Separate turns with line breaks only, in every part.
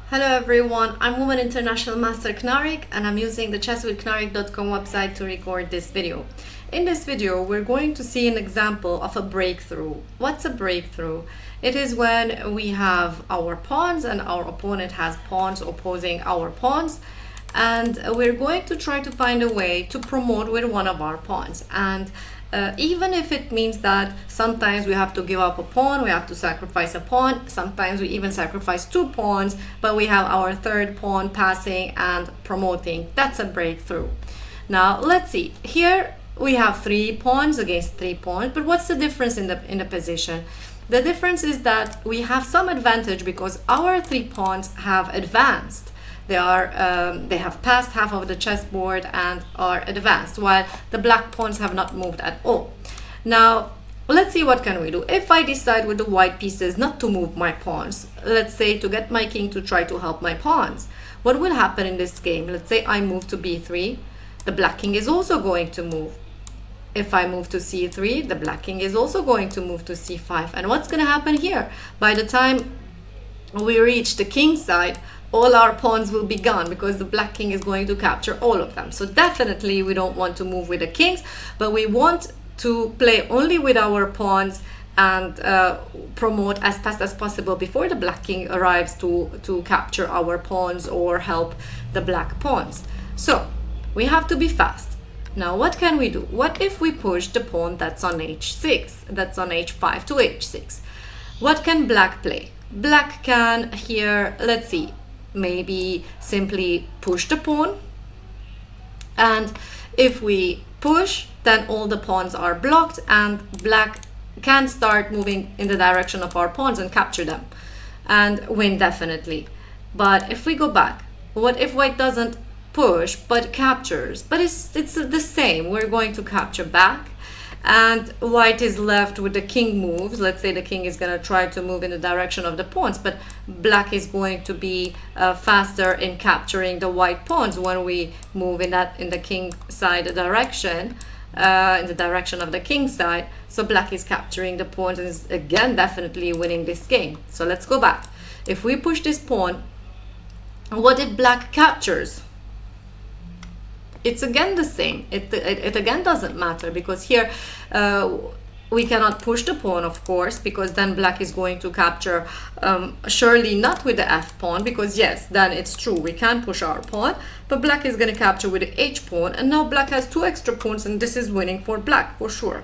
Hello everyone, I'm Woman International Master Knarik and I'm using the chesswithknarik.com website to record this video. In this video, we're going to see an example of a breakthrough. What's a breakthrough? It is when we have our pawns and our opponent has pawns opposing our pawns, and we're going to try to find a way to promote with one of our pawns. And even if it means that sometimes we have to give up a pawn, we have to sacrifice a pawn, sometimes we even sacrifice two pawns, but we have our third pawn passing and promoting. That's a breakthrough. Now let's see. Here we have 3 pawns against 3 pawns, but what's the difference in the position? The difference is that we have some advantage because our 3 pawns have advanced. They have passed half of the chessboard and are advanced, while the black pawns have not moved at all. Now, let's see what can we do. If I decide with the white pieces not to move my pawns, let's say to get my king to try to help my pawns, what will happen in this game? Let's say I move to b3, the black king is also going to move. If I move to c3, the black king is also going to move to c5. And what's going to happen here? By the time we reach the king side, all our pawns will be gone because the black king is going to capture all of them. So definitely we don't want to move with the kings, but we want to play only with our pawns and promote as fast as possible before the black king arrives to capture our pawns or help the black pawns. So we have to be fast. Now what can we do? What if we push the pawn that's on h6, that's on h5 to h6? What can black play? Black can here, let's see, maybe simply push the pawn, and if we push, then all the pawns are blocked and black can start moving in the direction of our pawns and capture them and win definitely. But if we go back, what if white doesn't push but captures? But it's the same. We're going to capture back, and white is left with the king moves. Let's say the king is going to try to move in the direction of the pawns, but black is going to be faster in capturing the white pawns when we move in the king side direction, in the direction of the king side. So black is capturing the pawns and is again definitely winning this game. So let's go back. If we push this pawn, what if black captures? It's again the same. It again doesn't matter because here we cannot push the pawn, of course, because then black is going to capture, surely not with the f pawn, because yes, then it's true, we can push our pawn, but black is going to capture with the h pawn, and now black has 2 extra pawns, and this is winning for black for sure.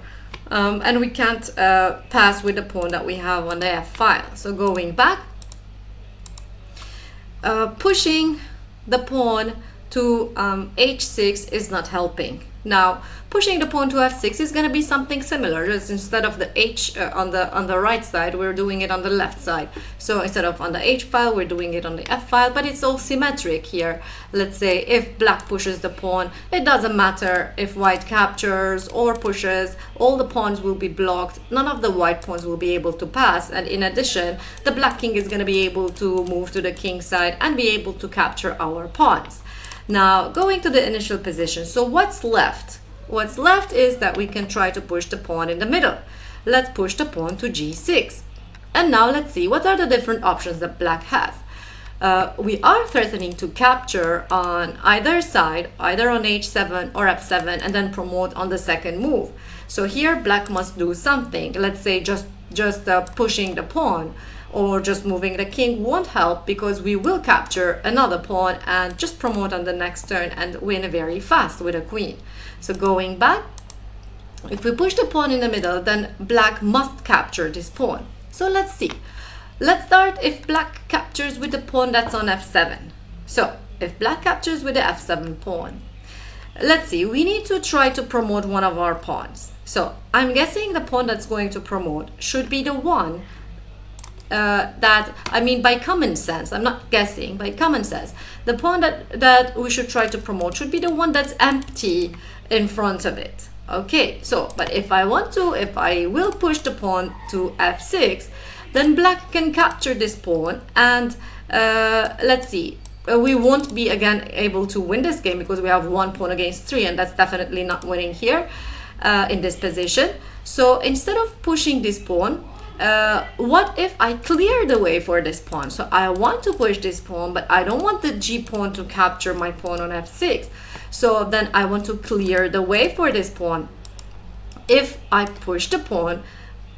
And we can't pass with the pawn that we have on the f file. So going back, pushing the pawn to h6 is not helping. Now pushing the pawn to f6 is going to be something similar. Just instead of the h on the right side, we're doing it on the left side. So instead of on the h file, we're doing it on the f file, but it's all symmetric here. Let's say if black pushes the pawn, it doesn't matter if white captures or pushes, all the pawns will be blocked. None of the white pawns will be able to pass, and in addition, the black king is going to be able to move to the king side and be able to capture our pawns. Now going to the initial position, so what's left? What's left is that we can try to push the pawn in the middle. Let's push the pawn to g6. And now let's see what are the different options that black has. We are threatening to capture on either side, either on h7 or f7, and then promote on the second move. So here black must do something. Let's say just pushing the pawn or just moving the king won't help, because we will capture another pawn and just promote on the next turn and win very fast with a queen. So going back, if we push the pawn in the middle, then black must capture this pawn. So let's see. Let's start if black captures with the pawn that's on f7. So if black captures with the f7 pawn, let's see, we need to try to promote one of our pawns. So I'm guessing the pawn that's going to promote should be the one by common sense, I'm not guessing, by common sense, the pawn that we should try to promote should be the one that's empty in front of it. Okay, so, but if I will push the pawn to f6, then black can capture this pawn, and let's see, we won't be again able to win this game because we have 1 pawn against 3, and that's definitely not winning here in this position. So instead of pushing this pawn, what if I clear the way for this pawn? So I want to push this pawn, but I don't want the G pawn to capture my pawn on F6. So then I want to clear the way for this pawn. If I push the pawn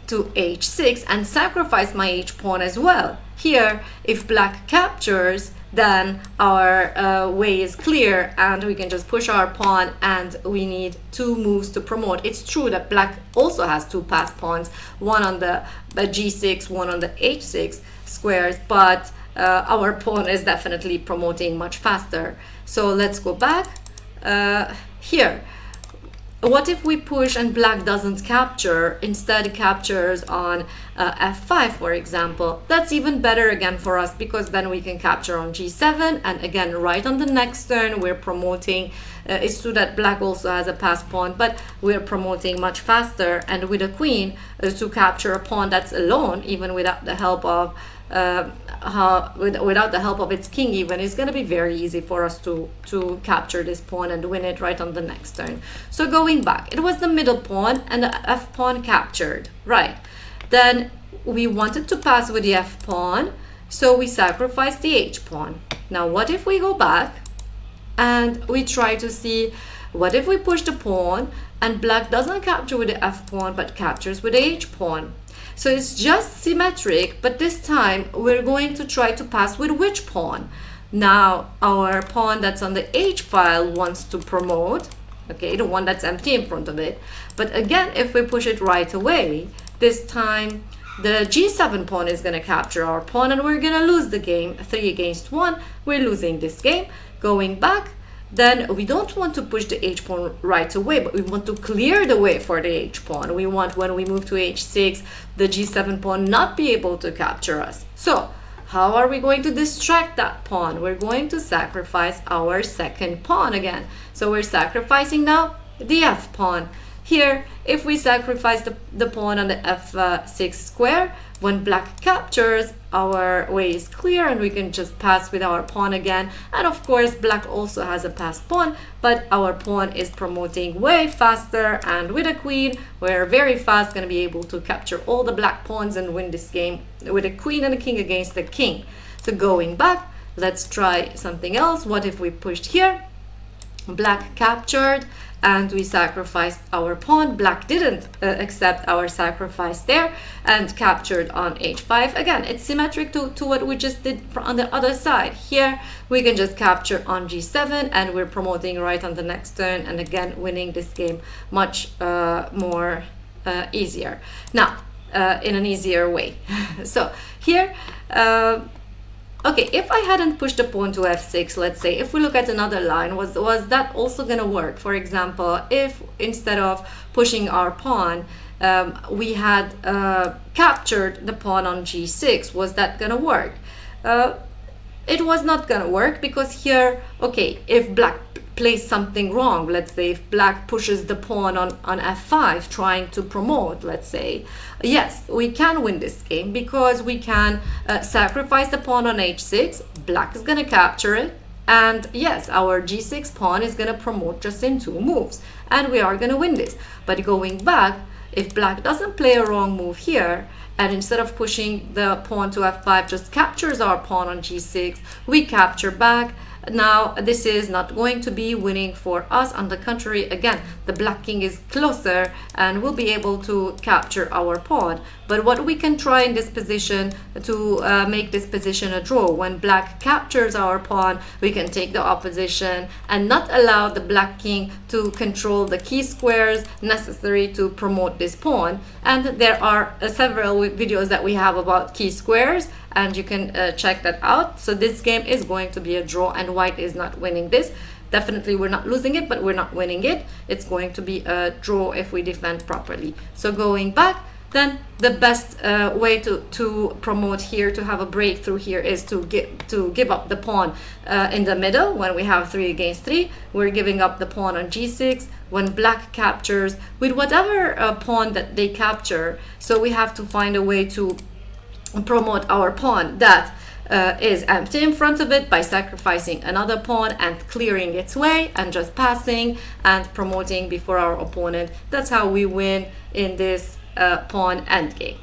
to H6 and sacrifice my H pawn as well. Here, if black captures, then our way is clear and we can just push our pawn, and we need 2 moves to promote. It's true that black also has 2 passed pawns, one on the G6, one on the H6 squares, but our pawn is definitely promoting much faster. So let's go back here. What if we push and black doesn't capture, instead captures on F5, for example? That's even better again for us, because then we can capture on G7, and again right on the next turn we're promoting. It's true that black also has a passed pawn, but we're promoting much faster, and with a queen to capture a pawn that's alone, even without the help of without the help of its king, even, it's going to be very easy for us to capture this pawn and win it right on the next turn. So going back, it was the middle pawn and the F pawn captured, right? Then we wanted to pass with the F pawn, so we sacrificed the H pawn. Now what if we go back and we try to see, what if we push the pawn and black doesn't capture with the F pawn but captures with the H pawn? So it's just symmetric, but this time we're going to try to pass with which pawn? Now our pawn that's on the H file wants to promote, okay, the one that's empty in front of it. But again, if we push it right away, this time the G7 pawn is going to capture our pawn and we're going to lose the game. 3 against 1, we're losing this game. Going back, then we don't want to push the H pawn right away, but we want to clear the way for the H pawn. We want, when we move to H6, the G7 pawn not be able to capture us. So how are we going to distract that pawn? We're going to sacrifice our second pawn again. So we're sacrificing now the F pawn. Here, if we sacrifice the pawn on the F6 square, when black captures, our way is clear and we can just pass with our pawn again. And of course, black also has a passed pawn, but our pawn is promoting way faster, and with a queen, we're very fast going to be able to capture all the black pawns and win this game with a queen and a king against the king. So going back, let's try something else. What if we pushed here? Black captured and we sacrificed our pawn. Black didn't accept our sacrifice there and captured on H5. Again, it's symmetric to what we just did on the other side. Here we can just capture on G7 and we're promoting right on the next turn, and again winning this game much more easier. Now in an easier way. So here okay, if I hadn't pushed the pawn to F6, let's say, if we look at another line, was that also going to work? For example, if instead of pushing our pawn, we had captured the pawn on G6, was that going to work? It was not going to work, because here, okay, if black plays something wrong, let's say if black pushes the pawn on F5 trying to promote, let's say, yes, we can win this game, because we can sacrifice the pawn on H6, black is going to capture it, and yes, our G6 pawn is going to promote just in 2 moves, and we are going to win this. But going back, if black doesn't play a wrong move here, and instead of pushing the pawn to F5 just captures our pawn on G6, we capture back. Now this is not going to be winning for us. On the contrary, again, the black king is closer and we'll be able to capture our pawn. But what we can try in this position to make this position a draw, when black captures our pawn, we can take the opposition and not allow the black king to control the key squares necessary to promote this pawn. And there are several videos that we have about key squares, and you can check that out. So this game is going to be a draw, and white is not winning this. Definitely we're not losing it, but we're not winning it. It's going to be a draw if we defend properly. So going back, then the best way to promote here, to have a breakthrough here, is to give up the pawn in the middle. When we have 3 against 3, we're giving up the pawn on G6. When black captures with whatever pawn that they capture, so we have to find a way to promote our pawn that is empty in front of it by sacrificing another pawn and clearing its way and just passing and promoting before our opponent. That's how we win in this pawn endgame.